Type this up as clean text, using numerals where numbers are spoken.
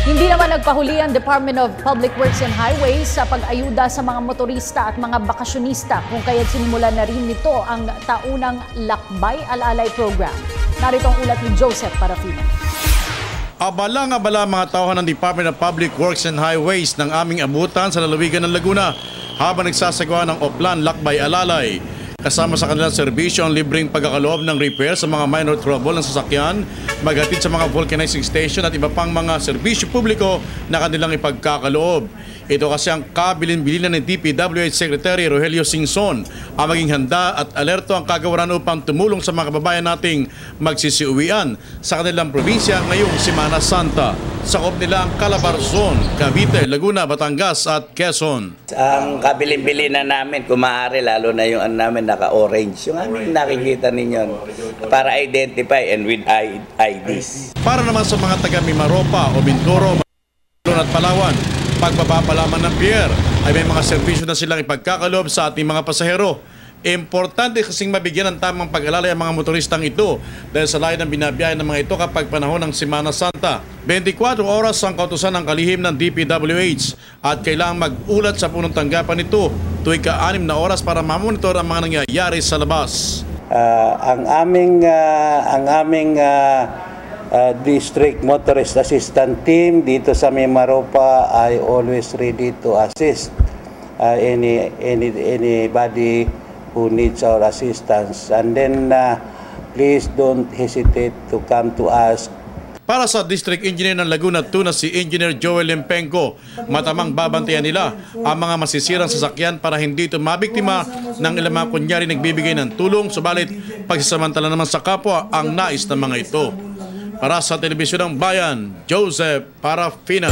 Hindi naman nagpahuli ang Department of Public Works and Highways sa pag-ayuda sa mga motorista at mga bakasyonista kung kaya't sinimulan na rin nito ang taunang Lakbay Alalay Program. Narito ang ulat ni Joseph Parafina. Abala mga tauhan ng Department of Public Works and Highways ng aming abutan sa lalawigan ng Laguna habang nagsasagawa ng Oplan Lakbay Alalay. Kasama sa kanilang serbisyo ang libreng pagkakaloob ng repair sa mga minor trouble ng sasakyan, maghatid sa mga vulcanizing station at iba pang mga serbisyo publiko na kanilang ipagkakaloob. Ito kasi ang kabilin-bilinan ng DPWH Secretary Rogelio Singson ang maging handa at alerto ang kagawaran upang tumulong sa mga kababayan nating magsisiuwian sa kanilang probinsya ngayong Semana Santa. Sakop nila ang Calabarzon, Cavite, Laguna, Batangas at Quezon. Ang kabilin-bilinan namin, kung maaari, lalo na yung namin naka-orange, yung aming nakikita ninyo para identify and with IDs. Para naman sa mga taga Mimaropa o Mindoro at Palawan, pagbaba pa lamang ng pier ay may mga serbisyo na silang ipagkakaloob sa ating mga pasahero. Importante kasing mabigyan ng tamang pag-alalay ang mga motoristang ito dahil sa layo ng binabiyahe ng mga ito kapag panahon ng Semana Santa. 24 oras ang kautusan ng kalihim ng DPWH at kailangang mag-ulat sa punong tanggapan nito tuwing ka-6 na oras para mamonitor ang mga nangyayari sa labas. Ang aming District Motorist Assistant Team dito sa Mimaropa ay always ready to assist anybody who needs our assistance. And then please don't hesitate to come to us. Para sa District Engineer ng Laguna 2 na si Engineer Joel Lempenco, matamang babantayan nila ang mga masisirang sasakyan para hindi ito mabiktima ng ilang mga kunyari nagbibigay ng tulong, subalit pagsasamantala naman sa kapwa ang nais ng mga ito. Para sa Telebisyon ng Bayan, Joseph Parafina.